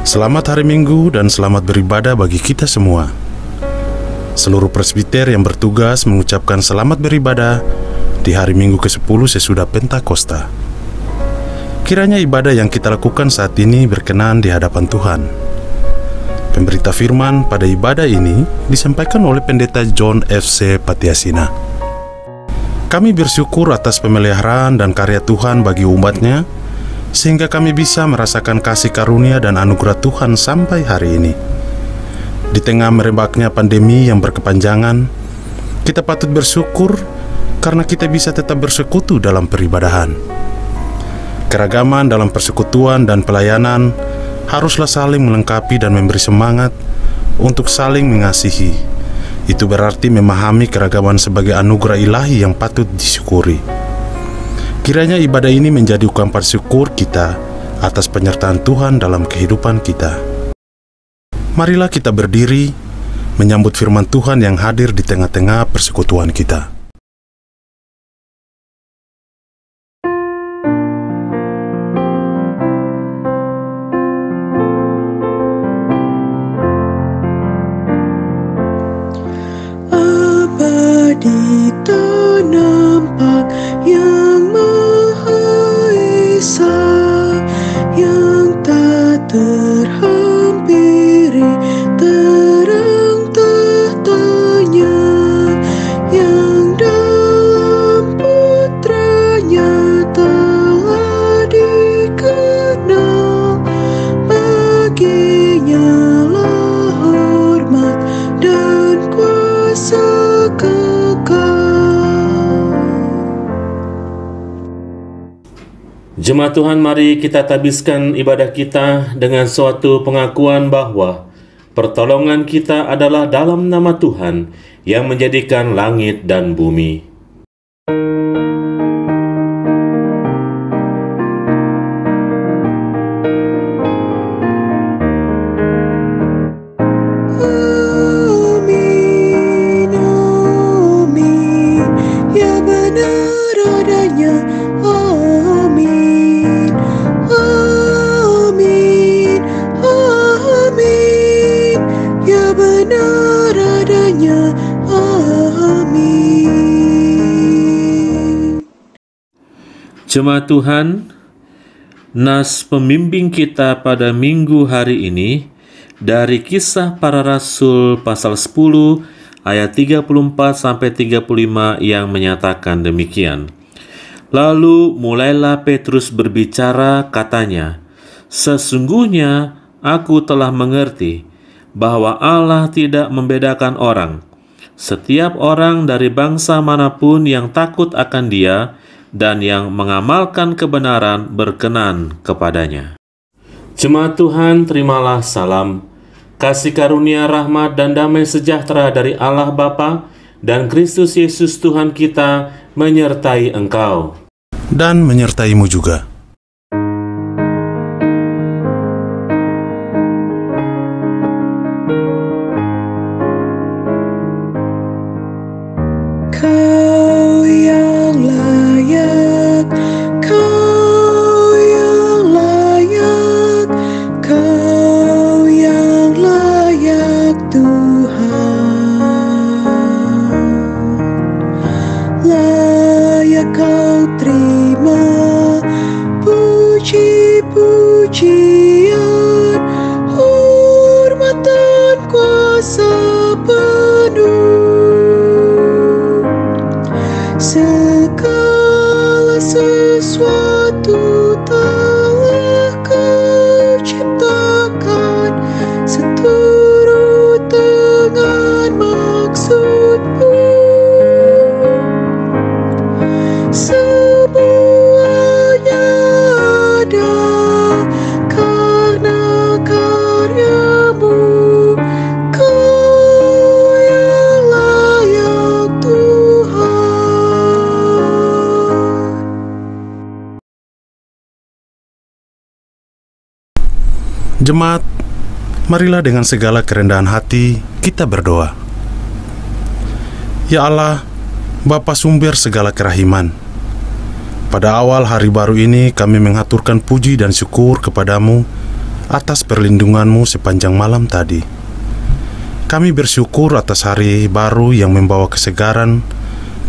Selamat hari Minggu dan selamat beribadah bagi kita semua. Seluruh presbiter yang bertugas mengucapkan selamat beribadah di hari Minggu ke-10 sesudah Pentakosta. Kiranya ibadah yang kita lakukan saat ini berkenan di hadapan Tuhan. Pemberita firman pada ibadah ini disampaikan oleh Pendeta John F.C. Patiasina. Kami bersyukur atas pemeliharaan dan karya Tuhan bagi umatnya, sehingga kami bisa merasakan kasih karunia dan anugerah Tuhan sampai hari ini. Di tengah merebaknya pandemi yang berkepanjangan, kita patut bersyukur karena kita bisa tetap bersekutu dalam peribadahan. Keragaman dalam persekutuan dan pelayanan haruslah saling melengkapi dan memberi semangat untuk saling mengasihi. Itu berarti memahami keragaman sebagai anugerah ilahi yang patut disyukuri. Kiranya ibadah ini menjadi ungkapan syukur kita atas penyertaan Tuhan dalam kehidupan kita. Marilah kita berdiri menyambut firman Tuhan yang hadir di tengah-tengah persekutuan kita. Abadi tak nampak yang yang tak terhampiri, terang tahtanya, yang dalam putranya telah dikenal. Baginya lah hormat dan kuasa kekal. Jemaat Tuhan, mari kita tabiskan ibadah kita dengan suatu pengakuan bahwa pertolongan kita adalah dalam nama Tuhan yang menjadikan langit dan bumi. Amin, amin, ya benar adanya. Amin, amin, amin, ya benar adanya. Amin. Jemaat Tuhan, nas pembimbing kita pada minggu hari ini dari Kisah Para Rasul pasal 10 ayat 34-35 yang menyatakan demikian. Lalu mulailah Petrus berbicara, katanya, "Sesungguhnya aku telah mengerti bahwa Allah tidak membedakan orang. Setiap orang dari bangsa manapun yang takut akan Dia dan yang mengamalkan kebenaran berkenan kepadanya." Jemaat Tuhan, terimalah salam, kasih karunia, rahmat, dan damai sejahtera dari Allah Bapa dan Kristus Yesus Tuhan kita menyertai engkau. Dan menyertaimu juga. Kau yang layak, Kau yang layak, Kau yang layak Tuhan. Layak Kau terima penuh. Segala sesuatu telah Kau ciptakan seturut dengan maksud-Mu. Semuanya ada karena karya-Mu. Kau yang layak Tuhan. Jemaat, marilah dengan segala kerendahan hati kita berdoa. Ya Allah, Bapa sumber segala kerahiman, pada awal hari baru ini kami mengaturkan puji dan syukur kepadamu atas perlindungan-Mu sepanjang malam tadi. Kami bersyukur atas hari baru yang membawa kesegaran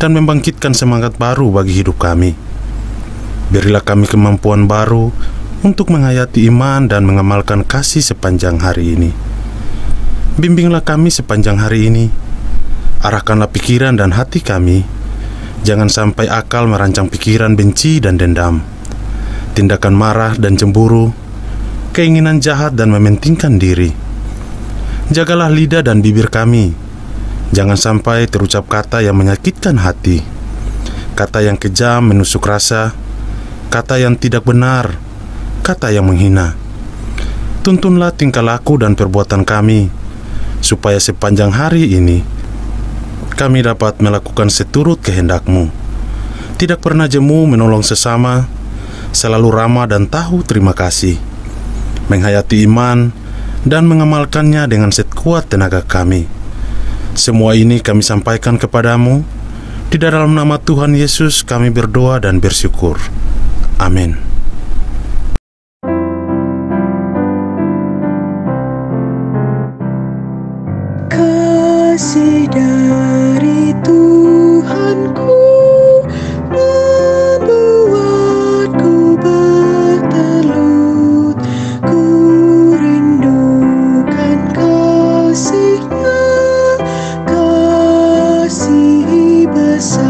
dan membangkitkan semangat baru bagi hidup kami. Berilah kami kemampuan baru untuk menghayati iman dan mengamalkan kasih sepanjang hari ini. Bimbinglah kami sepanjang hari ini. Arahkanlah pikiran dan hati kami. Jangan sampai akal merancang pikiran benci dan dendam, tindakan marah dan cemburu, keinginan jahat dan mementingkan diri. Jagalah lidah dan bibir kami. Jangan sampai terucap kata yang menyakitkan hati, kata yang kejam menusuk rasa, kata yang tidak benar, kata yang menghina. Tuntunlah tingkah laku dan perbuatan kami, supaya sepanjang hari ini kami dapat melakukan seturut kehendak-Mu. Tidak pernah jemu menolong sesama, selalu ramah dan tahu terima kasih, menghayati iman dan mengamalkannya dengan sekuat tenaga kami. Semua ini kami sampaikan kepadamu. Di dalam nama Tuhan Yesus kami berdoa dan bersyukur. Amin. Kasih dari Tuhanku membuatku bertelut. Ku rindukan kasih-Nya, kasih besar.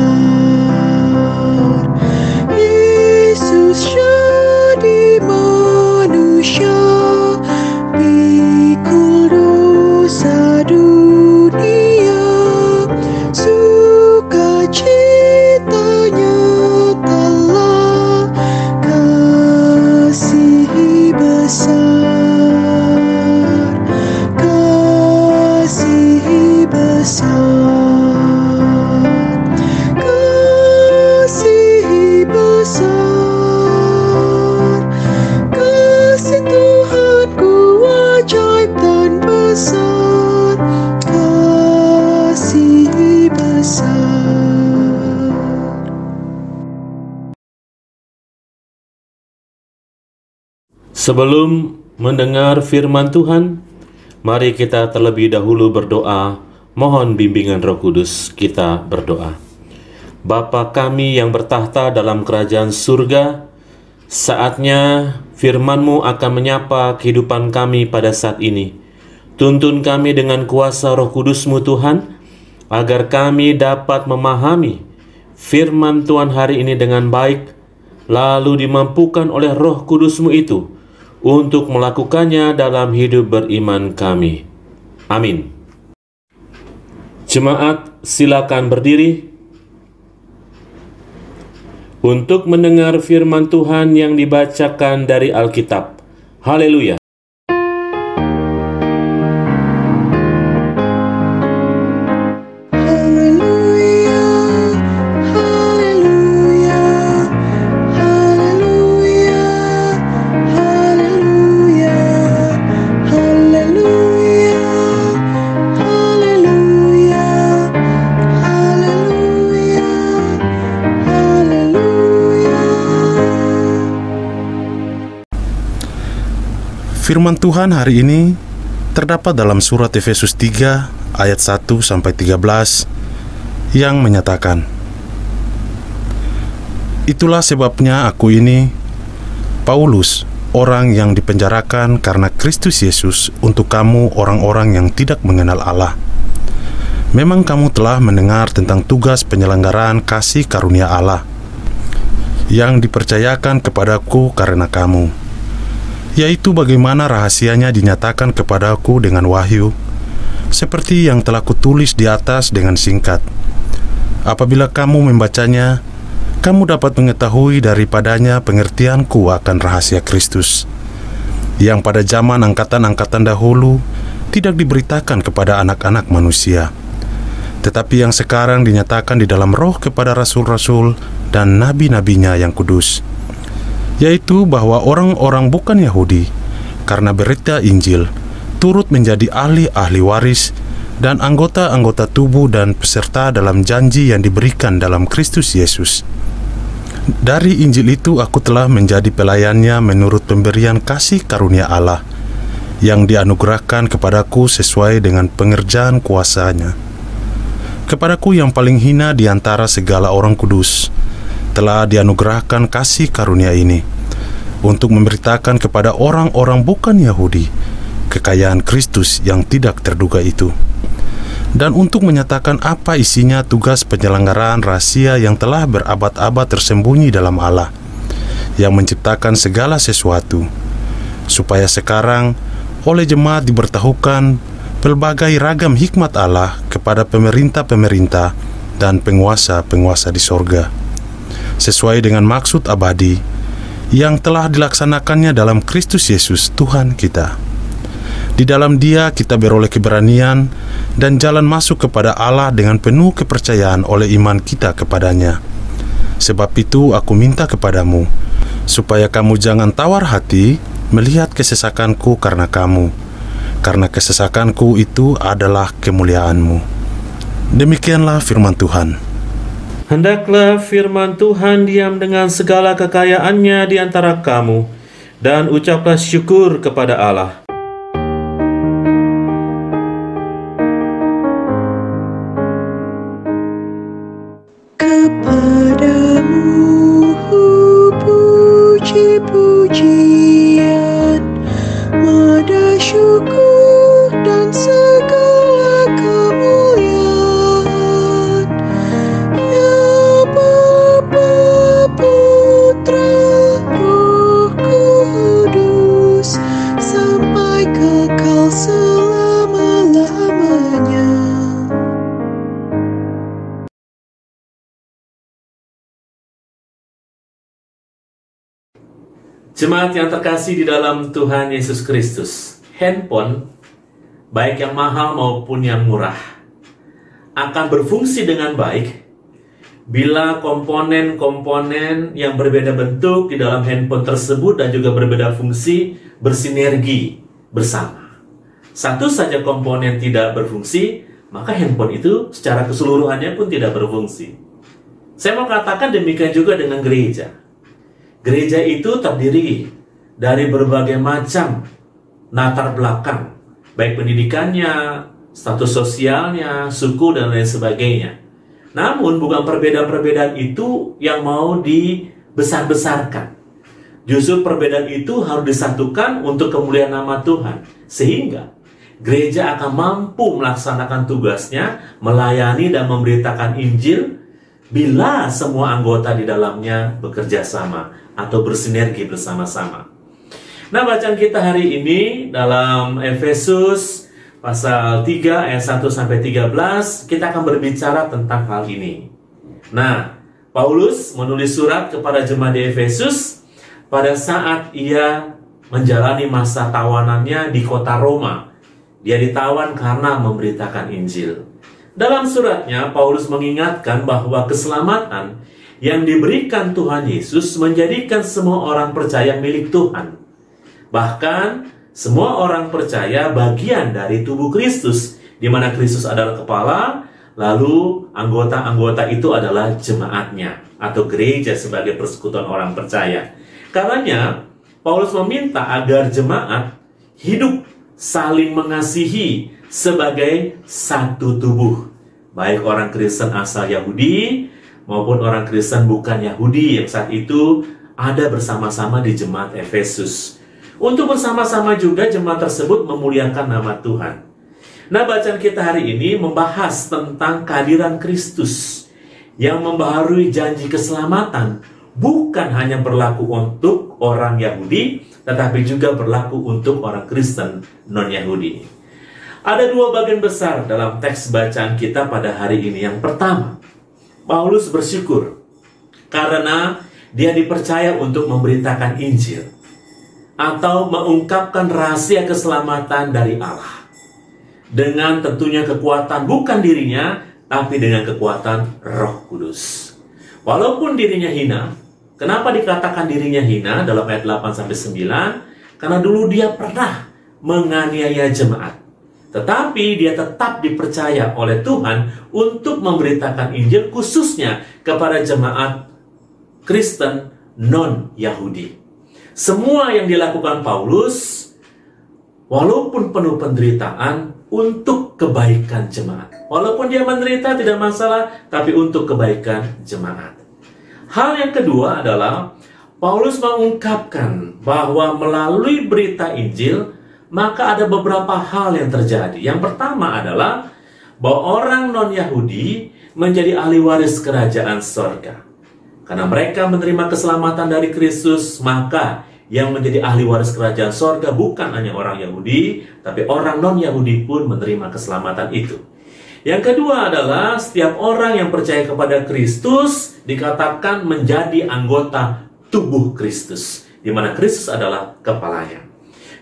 Yesus jadi manusia, pikul dosa dunia, sukacitanya telah kasih besar, kasih besar, kasih besar. Kasih Tuhanku ajaib dan besar, kasih besar. Sebelum mendengar firman Tuhan, mari kita terlebih dahulu berdoa, mohon bimbingan Roh Kudus. Kita berdoa. Bapa kami yang bertahta dalam kerajaan surga, saatnya firman-Mu akan menyapa kehidupan kami pada saat ini. Tuntun kami dengan kuasa Roh Kudus-Mu Tuhan, agar kami dapat memahami firman Tuhan hari ini dengan baik, lalu dimampukan oleh Roh Kudus-Mu itu untuk melakukannya dalam hidup beriman kami. Amin. Jemaat, silakan berdiri untuk mendengar firman Tuhan yang dibacakan dari Alkitab. Haleluya. Haleluya, haleluya, haleluya, haleluya, haleluya, haleluya, haleluya, haleluya. Firman Tuhan hari ini terdapat dalam surat Efesus 3 ayat 1-13 yang menyatakan, "Itulah sebabnya aku ini, Paulus, orang yang dipenjarakan karena Kristus Yesus untuk kamu orang-orang yang tidak mengenal Allah, Memang kamu telah mendengar tentang tugas penyelenggaraan kasih karunia Allah yang dipercayakan kepadaku karena kamu, yaitu bagaimana rahasianya dinyatakan kepadaku dengan wahyu, seperti yang telah kutulis di atas dengan singkat. Apabila kamu membacanya, kamu dapat mengetahui daripadanya pengertianku akan rahasia Kristus, yang pada zaman angkatan-angkatan dahulu tidak diberitakan kepada anak-anak manusia, tetapi yang sekarang dinyatakan di dalam roh kepada rasul-rasul dan nabi-nabinya yang kudus, yaitu bahwa orang-orang bukan Yahudi, karena berita Injil, turut menjadi ahli-ahli waris dan anggota-anggota tubuh dan peserta dalam janji yang diberikan dalam Kristus Yesus. Dari Injil itu aku telah menjadi pelayannya menurut pemberian kasih karunia Allah yang dianugerahkan kepadaku sesuai dengan pengerjaan kuasa-Nya. Kepadaku yang paling hina di antara segala orang kudus telah dianugerahkan kasih karunia ini, untuk memberitakan kepada orang-orang bukan Yahudi kekayaan Kristus yang tidak terduga itu, dan untuk menyatakan apa isinya tugas penyelenggaraan rahasia yang telah berabad-abad tersembunyi dalam Allah yang menciptakan segala sesuatu, supaya sekarang oleh jemaat diberitahukan pelbagai ragam hikmat Allah kepada pemerintah-pemerintah dan penguasa-penguasa di sorga, sesuai dengan maksud abadi yang telah dilaksanakannya dalam Kristus Yesus Tuhan kita. Di dalam Dia kita beroleh keberanian dan jalan masuk kepada Allah dengan penuh kepercayaan oleh iman kita kepadanya. Sebab itu aku minta kepadamu, supaya kamu jangan tawar hati melihat kesesakanku karena kamu, karena kesesakanku itu adalah kemuliaan-Mu. Demikianlah firman Tuhan. Hendaklah firman Tuhan diam dengan segala kekayaannya di antara kamu, dan ucaplah syukur kepada Allah. Kepadamu puji-pujian, nada syukur dan segala kemuliaan, ya Bapa, Putra, Roh Kudus, sampai kekal selama-lamanya. Jemaat yang terkasih di dalam Tuhan Yesus Kristus, handphone, baik yang mahal maupun yang murah, akan berfungsi dengan baik bila komponen-komponen yang berbeda bentuk di dalam handphone tersebut dan juga berbeda fungsi bersinergi bersama. Satu saja komponen tidak berfungsi, maka handphone itu secara keseluruhannya pun tidak berfungsi. Saya mau katakan demikian juga dengan gereja. Gereja itu terdiri dari berbagai macam latar belakang, baik pendidikannya, status sosialnya, suku, dan lain sebagainya. Namun bukan perbedaan-perbedaan itu yang mau dibesar-besarkan. Justru perbedaan itu harus disatukan untuk kemuliaan nama Tuhan, sehingga gereja akan mampu melaksanakan tugasnya, melayani dan memberitakan Injil bila semua anggota di dalamnya bekerja sama atau bersinergi bersama-sama. Nah, bacaan kita hari ini dalam Efesus pasal 3 ayat 1-13, kita akan berbicara tentang hal ini. Nah, Paulus menulis surat kepada jemaat di Efesus pada saat ia menjalani masa tawanannya di kota Roma. Dia ditawan karena memberitakan Injil. Dalam suratnya, Paulus mengingatkan bahwa keselamatan yang diberikan Tuhan Yesus menjadikan semua orang percaya milik Tuhan. Bahkan, semua orang percaya bagian dari tubuh Kristus, di mana Kristus adalah kepala, lalu anggota-anggota itu adalah jemaatnya, atau gereja sebagai persekutuan orang percaya. Karenanya, Paulus meminta agar jemaat hidup saling mengasihi sebagai satu tubuh, baik orang Kristen asal Yahudi maupun orang Kristen bukan Yahudi yang saat itu ada bersama-sama di jemaat Efesus. Untuk bersama-sama juga jemaat tersebut memuliakan nama Tuhan. Nah, bacaan kita hari ini membahas tentang kehadiran Kristus yang membaharui janji keselamatan, bukan hanya berlaku untuk orang Yahudi, tetapi juga berlaku untuk orang Kristen non-Yahudi. Ada dua bagian besar dalam teks bacaan kita pada hari ini. Yang pertama, Paulus bersyukur karena dia dipercaya untuk memberitakan Injil atau mengungkapkan rahasia keselamatan dari Allah. Dengan tentunya kekuatan bukan dirinya, tapi dengan kekuatan Roh Kudus. Walaupun dirinya hina, kenapa dikatakan dirinya hina dalam ayat 8-9? Karena dulu dia pernah menganiaya jemaat. Tetapi dia tetap dipercaya oleh Tuhan untuk memberitakan Injil khususnya kepada jemaat Kristen non-Yahudi. Semua yang dilakukan Paulus, walaupun penuh penderitaan, untuk kebaikan jemaat. Walaupun dia menderita tidak masalah, tapi untuk kebaikan jemaat. Hal yang kedua adalah Paulus mengungkapkan bahwa melalui berita Injil, maka ada beberapa hal yang terjadi. Yang pertama adalah bahwa orang non-Yahudi menjadi ahli waris kerajaan sorga. Karena mereka menerima keselamatan dari Kristus, maka yang menjadi ahli waris kerajaan sorga bukan hanya orang Yahudi, tapi orang non-Yahudi pun menerima keselamatan itu. Yang kedua adalah setiap orang yang percaya kepada Kristus dikatakan menjadi anggota tubuh Kristus, di mana Kristus adalah kepalanya.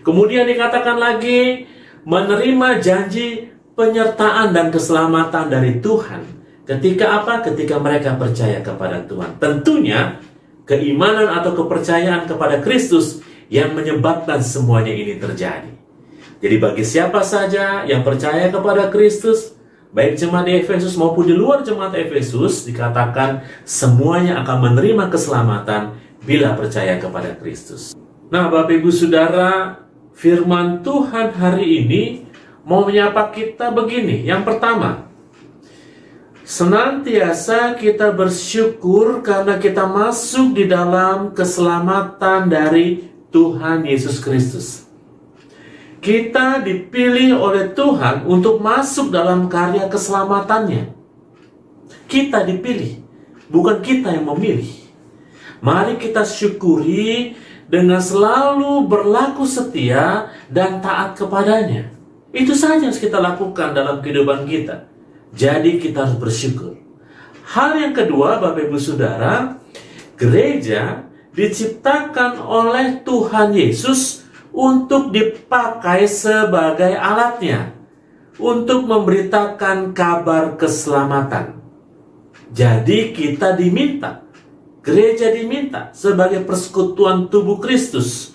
Kemudian dikatakan lagi menerima janji penyertaan dan keselamatan dari Tuhan. Ketika apa? Ketika mereka percaya kepada Tuhan. Tentunya keimanan atau kepercayaan kepada Kristus yang menyebabkan semuanya ini terjadi. Jadi bagi siapa saja yang percaya kepada Kristus, baik jemaat di Efesus maupun di luar jemaat Efesus, dikatakan semuanya akan menerima keselamatan bila percaya kepada Kristus. Nah, Bapak Ibu Saudara, firman Tuhan hari ini mau menyapa kita begini. Yang pertama, senantiasa kita bersyukur karena kita masuk di dalam keselamatan dari Tuhan Yesus Kristus. Kita dipilih oleh Tuhan untuk masuk dalam karya keselamatannya. Kita dipilih, bukan kita yang memilih. Mari kita syukuri dengan selalu berlaku setia dan taat kepadanya. Itu saja yang harus kita lakukan dalam kehidupan kita. Jadi kita harus bersyukur. Hal yang kedua, Bapak Ibu Saudara, gereja diciptakan oleh Tuhan Yesus untuk dipakai sebagai alatnya untuk memberitakan kabar keselamatan. Jadi kita diminta, gereja diminta sebagai persekutuan tubuh Kristus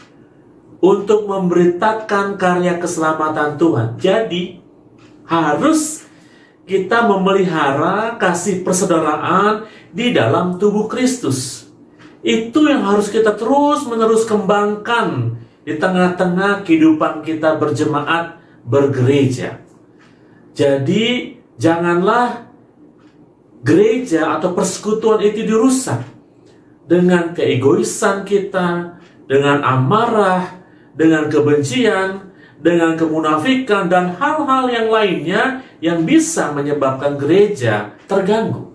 untuk memberitakan karya keselamatan Tuhan. Jadi harus kita memelihara kasih persaudaraan di dalam tubuh Kristus. Itu yang harus kita terus-menerus kembangkan di tengah-tengah kehidupan kita berjemaat, bergereja. Jadi janganlah gereja atau persekutuan itu dirusak dengan keegoisan kita, dengan amarah, dengan kebencian, dengan kemunafikan, dan hal-hal yang lainnya yang bisa menyebabkan gereja terganggu.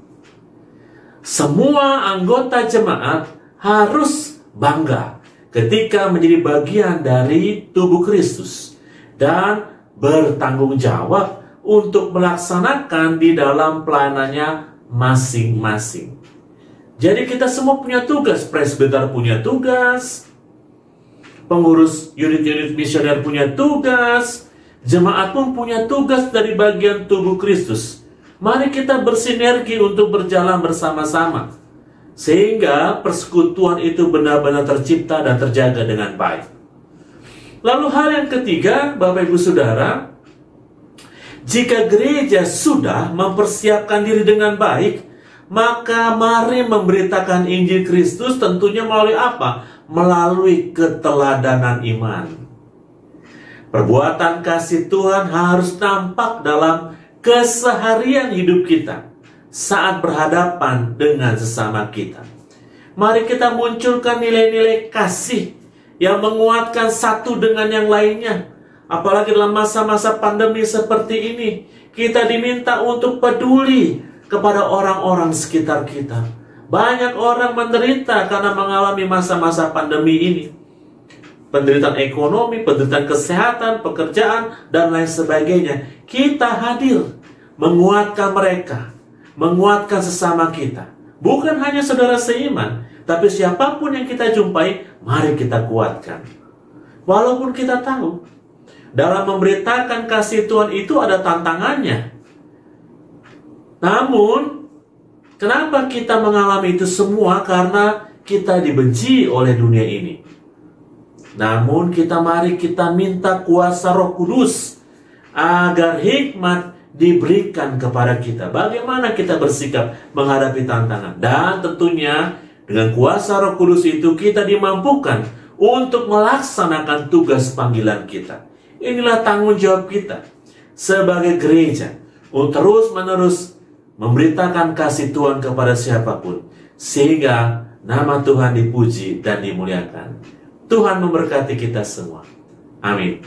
Semua anggota jemaat harus bangga ketika menjadi bagian dari tubuh Kristus dan bertanggung jawab untuk melaksanakan di dalam pelayanannya masing-masing. Jadi kita semua punya tugas, presbiter punya tugas, pengurus unit-unit misioner punya tugas, jemaat pun punya tugas dari bagian tubuh Kristus. Mari kita bersinergi untuk berjalan bersama-sama, sehingga persekutuan itu benar-benar tercipta dan terjaga dengan baik. Lalu hal yang ketiga, Bapak Ibu Saudara, jika gereja sudah mempersiapkan diri dengan baik, maka mari memberitakan Injil Kristus, tentunya melalui apa? Melalui keteladanan iman. Perbuatan kasih Tuhan harus nampak dalam keseharian hidup kita saat berhadapan dengan sesama kita. Mari kita munculkan nilai-nilai kasih yang menguatkan satu dengan yang lainnya. Apalagi dalam masa-masa pandemi seperti ini, kita diminta untuk peduli kepada orang-orang sekitar kita. Banyak orang menderita karena mengalami masa-masa pandemi ini. Penderitaan ekonomi, penderitaan kesehatan, pekerjaan, dan lain sebagainya. Kita hadir menguatkan mereka, menguatkan sesama kita. Bukan hanya saudara seiman, tapi siapapun yang kita jumpai, mari kita kuatkan. Walaupun kita tahu, dalam memberitakan kasih Tuhan itu ada tantangannya. Namun, kenapa kita mengalami itu semua? Karena kita dibenci oleh dunia ini. Namun mari kita minta kuasa Roh Kudus agar hikmat diberikan kepada kita. Bagaimana kita bersikap menghadapi tantangan. Dan tentunya dengan kuasa Roh Kudus itu kita dimampukan untuk melaksanakan tugas panggilan kita. Inilah tanggung jawab kita sebagai gereja untuk terus-menerus memberitakan kasih Tuhan kepada siapapun, sehingga nama Tuhan dipuji dan dimuliakan. Tuhan memberkati kita semua. Amin.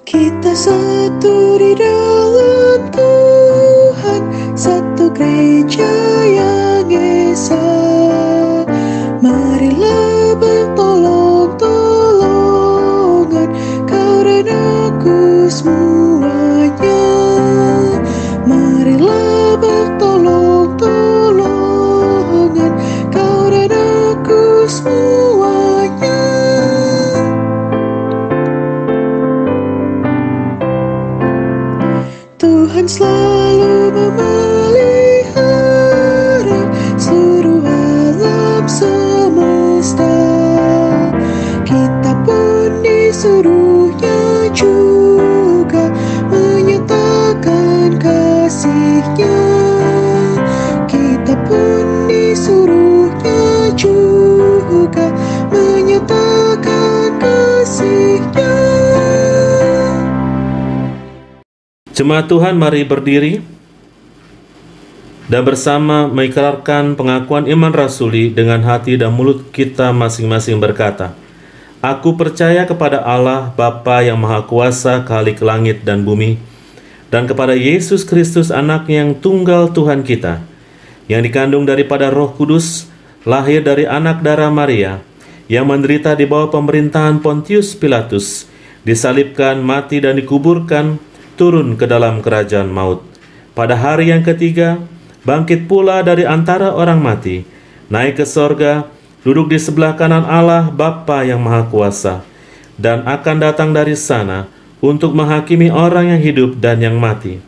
Kita satu di dalam Tuhan, satu gereja yang esa. Marilah bertolong-tolongan, kau dan aku semuanya. Marilah bertolong-tolongan, kau dan aku semuanya. Tuhan selalu memelihara seluruh alam semesta. Kita pun disuruhnya juga menyatakan kasih-Nya. Kita pun disuruhnya juga menyatakan kasih-Nya. Jemaat Tuhan, mari berdiri dan bersama mengikrarkan pengakuan iman rasuli dengan hati dan mulut kita masing-masing berkata, Aku percaya kepada Allah Bapa yang Maha Kuasa, Khalik langit dan bumi, dan kepada Yesus Kristus Anaknya yang tunggal Tuhan kita, yang dikandung daripada Roh Kudus, lahir dari anak darah Maria, yang menderita di bawah pemerintahan Pontius Pilatus, disalibkan, mati dan dikuburkan, turun ke dalam kerajaan maut. Pada hari yang ketiga, bangkit pula dari antara orang mati, naik ke sorga, duduk di sebelah kanan Allah Bapa yang Maha Kuasa, dan akan datang dari sana untuk menghakimi orang yang hidup dan yang mati.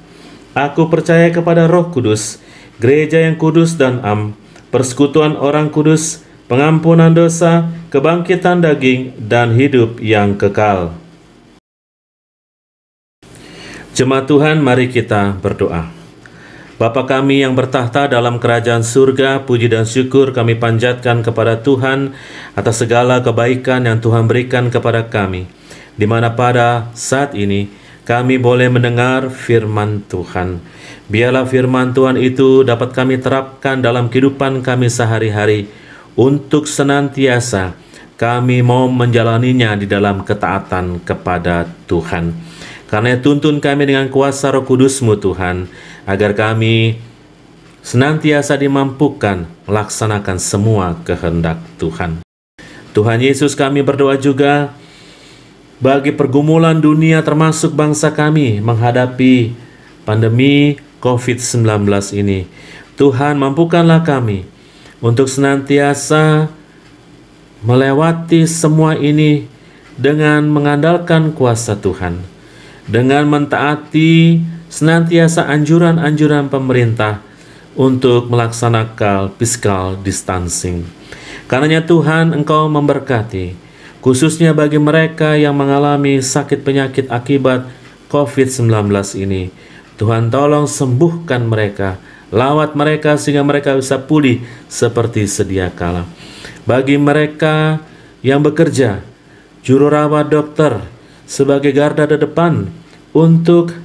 Aku percaya kepada Roh Kudus, gereja yang kudus dan am, persekutuan orang kudus, pengampunan dosa, kebangkitan daging, dan hidup yang kekal. Jemaat Tuhan, mari kita berdoa. Bapa kami yang bertahta dalam kerajaan surga, puji dan syukur kami panjatkan kepada Tuhan atas segala kebaikan yang Tuhan berikan kepada kami, di mana pada saat ini kami boleh mendengar firman Tuhan. Biarlah firman Tuhan itu dapat kami terapkan dalam kehidupan kami sehari-hari, untuk senantiasa kami mau menjalaninya di dalam ketaatan kepada Tuhan. Karena tuntun kami dengan kuasa Roh Kudus-Mu Tuhan, agar kami senantiasa dimampukan melaksanakan semua kehendak Tuhan. Tuhan Yesus, kami berdoa juga bagi pergumulan dunia termasuk bangsa kami menghadapi pandemi COVID-19 ini. Tuhan, mampukanlah kami untuk senantiasa melewati semua ini dengan mengandalkan kuasa Tuhan, dengan mentaati senantiasa anjuran-anjuran pemerintah untuk melaksanakan physical distancing. Karenanya Tuhan, Engkau memberkati, khususnya bagi mereka yang mengalami sakit penyakit akibat COVID-19 ini. Tuhan, tolong sembuhkan mereka, lawat mereka sehingga mereka bisa pulih seperti sedia kala. Bagi mereka yang bekerja, juru rawat, dokter, sebagai garda terdepan untuk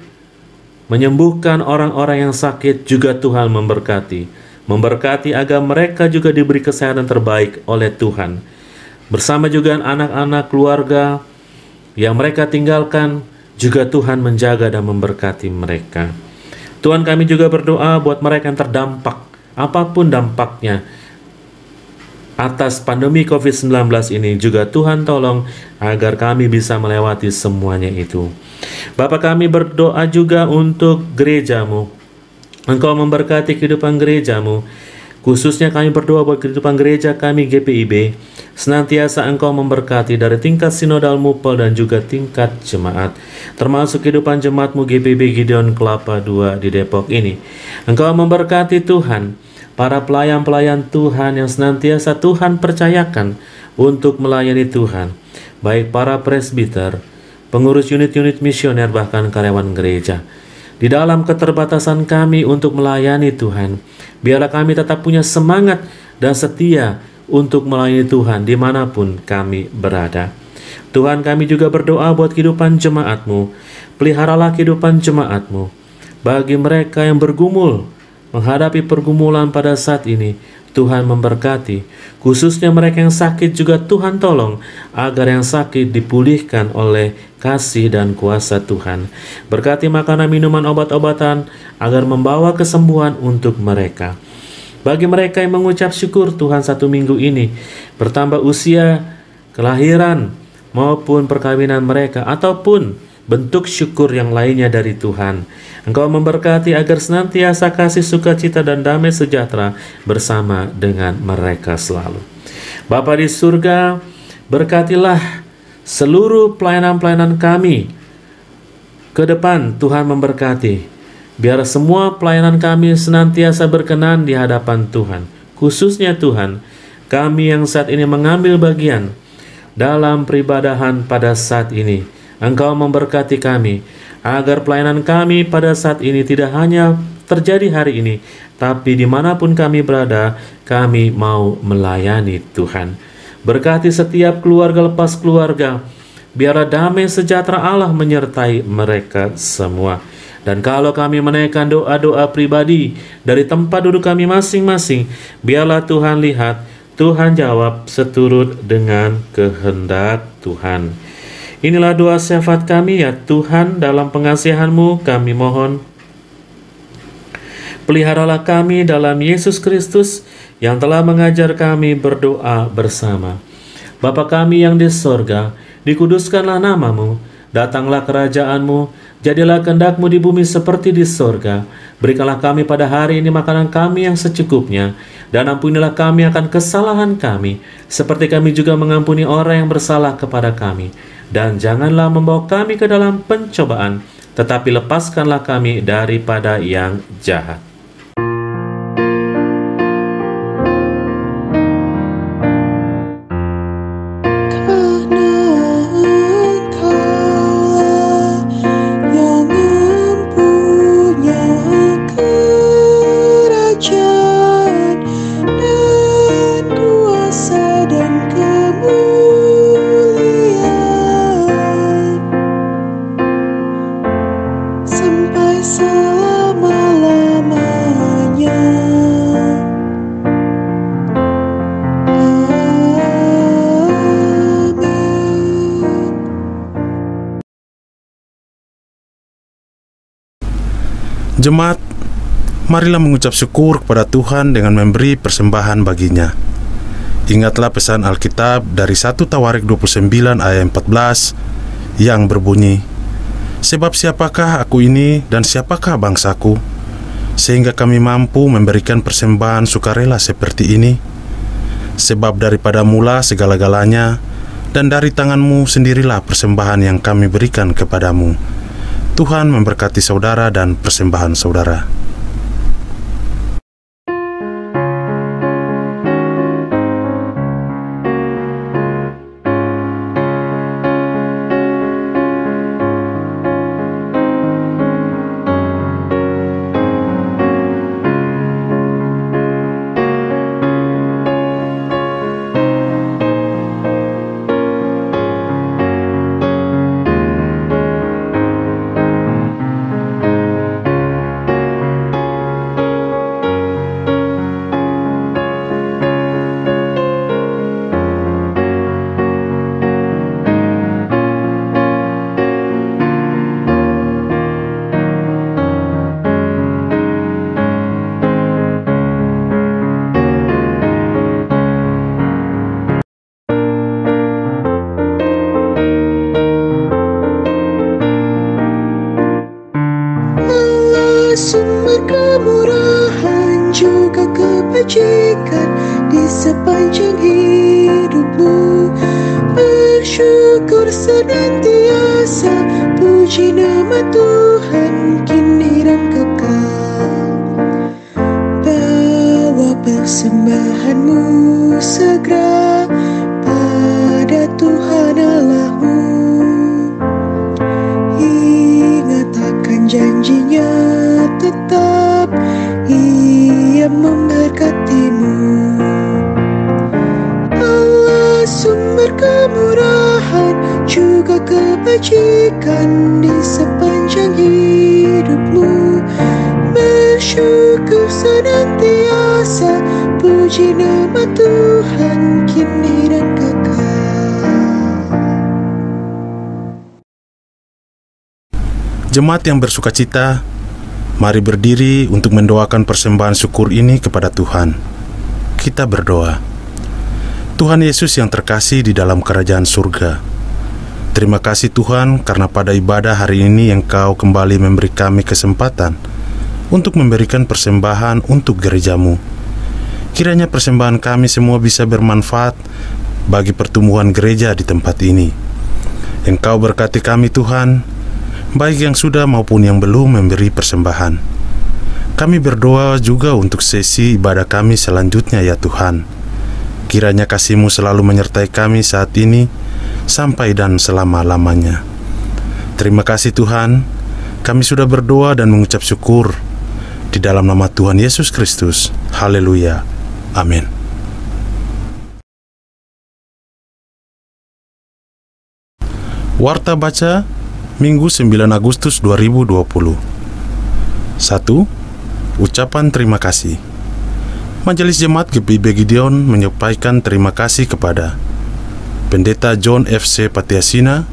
menyembuhkan orang-orang yang sakit juga Tuhan memberkati. Memberkati agar mereka juga diberi kesehatan terbaik oleh Tuhan. Bersama juga anak-anak keluarga yang mereka tinggalkan, juga Tuhan menjaga dan memberkati mereka. Tuhan, kami juga berdoa buat mereka yang terdampak, apapun dampaknya, atas pandemi COVID-19 ini, juga Tuhan tolong agar kami bisa melewati semuanya itu. Bapa, kami berdoa juga untuk gerejamu. Engkau memberkati kehidupan gerejamu. Khususnya kami berdoa buat kehidupan gereja kami GPIB. Senantiasa Engkau memberkati dari tingkat sinodal mupel dan juga tingkat jemaat. Termasuk kehidupan jemaatmu GPIB Gideon Kelapa II di Depok ini. Engkau memberkati Tuhan para pelayan-pelayan Tuhan yang senantiasa Tuhan percayakan untuk melayani Tuhan. Baik para presbiter, pengurus unit-unit misioner, bahkan karyawan gereja. Di dalam keterbatasan kami untuk melayani Tuhan, biarlah kami tetap punya semangat dan setia untuk melayani Tuhan dimanapun kami berada. Tuhan, kami juga berdoa buat kehidupan jemaat-Mu. Peliharalah kehidupan jemaat-Mu. Bagi mereka yang bergumul, menghadapi pergumulan pada saat ini, Tuhan memberkati. Khususnya mereka yang sakit juga Tuhan tolong, agar yang sakit dipulihkan oleh kasih dan kuasa Tuhan. Berkati makanan, minuman, obat-obatan, agar membawa kesembuhan untuk mereka. Bagi mereka yang mengucap syukur Tuhan satu minggu ini, bertambah usia, kelahiran, maupun perkawinan mereka, ataupun bentuk syukur yang lainnya dari Tuhan. Engkau memberkati agar senantiasa kasih sukacita dan damai sejahtera bersama dengan mereka selalu. Bapa di surga, berkatilah seluruh pelayanan-pelayanan kami ke depan. Tuhan memberkati. Biar semua pelayanan kami senantiasa berkenan di hadapan Tuhan. Khususnya Tuhan, kami yang saat ini mengambil bagian dalam peribadahan pada saat ini. Engkau memberkati kami, agar pelayanan kami pada saat ini tidak hanya terjadi hari ini, tapi dimanapun kami berada, kami mau melayani Tuhan. Berkati setiap keluarga lepas keluarga, biarlah damai sejahtera Allah menyertai mereka semua. Dan kalau kami menaikkan doa-doa pribadi dari tempat duduk kami masing-masing, biarlah Tuhan lihat, Tuhan jawab seturut dengan kehendak Tuhan. Inilah doa syafaat kami ya Tuhan, dalam pengasihan-Mu kami mohon. Peliharalah kami dalam Yesus Kristus yang telah mengajar kami berdoa bersama. Bapa kami yang di sorga, dikuduskanlah nama-Mu, datanglah kerajaan-Mu, jadilah kehendak-Mu di bumi seperti di sorga. Berikanlah kami pada hari ini makanan kami yang secukupnya, dan ampunilah kami akan kesalahan kami, seperti kami juga mengampuni orang yang bersalah kepada kami. Dan janganlah membawa kami ke dalam pencobaan, tetapi lepaskanlah kami daripada yang jahat. Jemaat, marilah mengucap syukur kepada Tuhan dengan memberi persembahan baginya. Ingatlah pesan Alkitab dari 1 Tawarik 29 ayat 14 yang berbunyi, "Sebab siapakah aku ini dan siapakah bangsaku, sehingga kami mampu memberikan persembahan sukarela seperti ini? Sebab daripada mula segala-galanya, dan dari tangan-Mu sendirilah persembahan yang kami berikan kepadamu." Tuhan memberkati saudara dan persembahan saudara. kebajikan di sepanjang hidupmu. Bersyukur senantiasa, puji nama Tuhan kini dan kekal. Bawa persembahanmu segera pada Tuhan Allahmu. Ingat akan janjinya tetap, Ia memberkatimu. Allah sumber kemurahan juga kebajikan di sepanjang hidupmu. Bersyukur senantiasa, puji nama Tuhan kini dan kekal. Jemaat yang bersukacita, mari berdiri untuk mendoakan persembahan syukur ini kepada Tuhan. Kita berdoa. Tuhan Yesus yang terkasih di dalam kerajaan surga, terima kasih Tuhan karena pada ibadah hari ini Engkau kembali memberi kami kesempatan untuk memberikan persembahan untuk gerejamu. Kiranya persembahan kami semua bisa bermanfaat bagi pertumbuhan gereja di tempat ini. Engkau berkati kami Tuhan, baik yang sudah maupun yang belum memberi persembahan. Kami berdoa juga untuk sesi ibadah kami selanjutnya ya Tuhan. Kiranya kasih-Mu selalu menyertai kami saat ini, sampai dan selama-lamanya. Terima kasih Tuhan, kami sudah berdoa dan mengucap syukur di dalam nama Tuhan Yesus Kristus. Haleluya. Amin. Warta baca Minggu 9 Agustus 2020. 1. Ucapan terima kasih. Majelis Jemaat GPIB Gideon menyampaikan terima kasih kepada Pendeta John F.C. Patiasina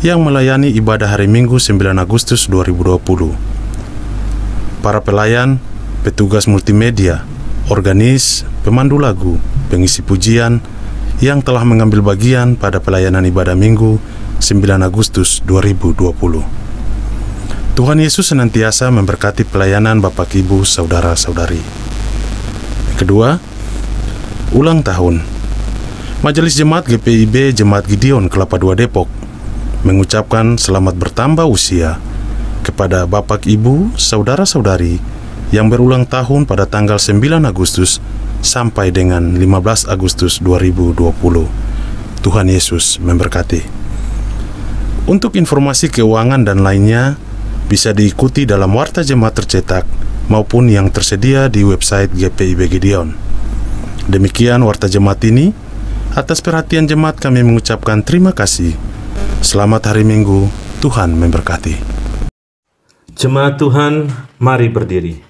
yang melayani ibadah hari Minggu 9 Agustus 2020. Para pelayan, petugas multimedia, organis, pemandu lagu, pengisi pujian yang telah mengambil bagian pada pelayanan ibadah Minggu 9 Agustus 2020. Tuhan Yesus senantiasa memberkati pelayanan Bapak Ibu Saudara-saudari. Kedua, ulang tahun. Majelis Jemaat GPIB Jemaat Gideon Kelapa II Depok mengucapkan selamat bertambah usia kepada Bapak Ibu Saudara-saudari yang berulang tahun pada tanggal 9 Agustus sampai dengan 15 Agustus 2020. Tuhan Yesus memberkati. Untuk informasi keuangan dan lainnya bisa diikuti dalam Warta Jemaat tercetak maupun yang tersedia di website GPIB Gideon. Demikian Warta Jemaat ini. Atas perhatian jemaat kami mengucapkan terima kasih. Selamat hari Minggu, Tuhan memberkati. Jemaat Tuhan, mari berdiri.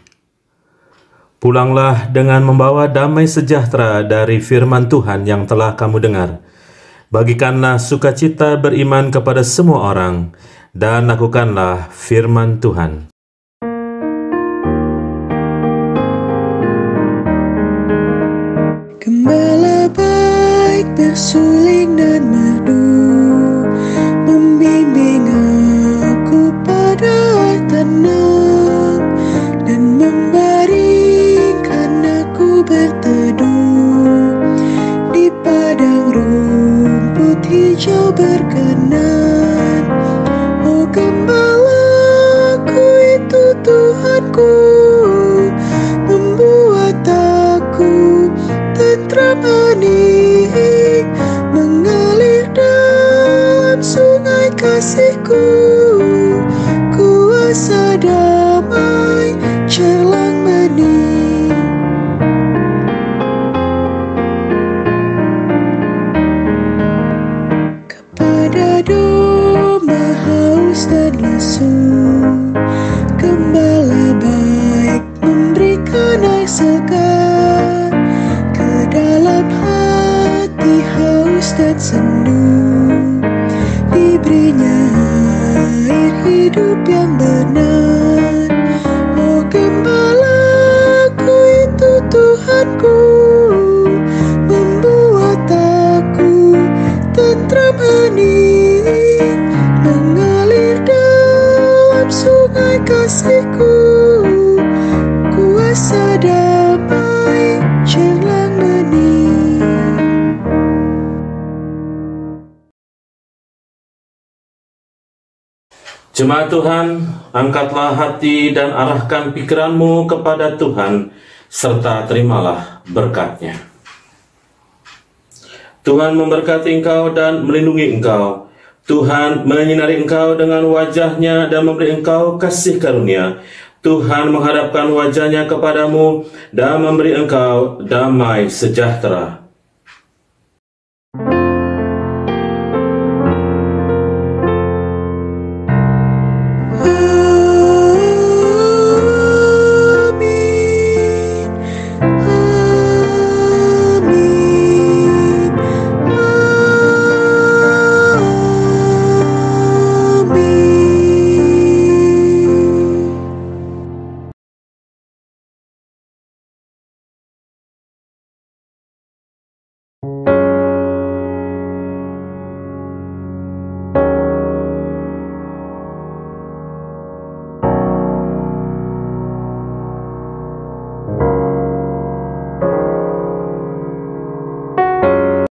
Pulanglah dengan membawa damai sejahtera dari firman Tuhan yang telah kamu dengar. Bagikanlah sukacita beriman kepada semua orang, dan lakukanlah firman Tuhan. Gembala baik bersuling dan merdu, membimbing aku pada air tenang, dan membaringkan aku berteduh di padang rumput hijau berkenan. Oh gembalaku itu Tuhanku, membuat aku tentram hening, mengalir dalam sungai kasih-Ku, kuasa damai celang bening. Kepada domba haus dan lesu, gembala baik memberikan air segar. Dalam hati haus dan sendu, diberinya air hidup yang benar. Oh gembalaku itu Tuhanku, membuat aku tentram hening, mengalir dalam sungai kasih-Ku, kuasa damai Jemaat Tuhan, angkatlah hati dan arahkan pikiranmu kepada Tuhan, serta terimalah berkat-Nya. Tuhan memberkati engkau dan melindungi engkau. Tuhan menyinari engkau dengan wajah-Nya dan memberi engkau kasih karunia. Tuhan menghadapkan wajah-Nya kepadamu dan memberi engkau damai sejahtera.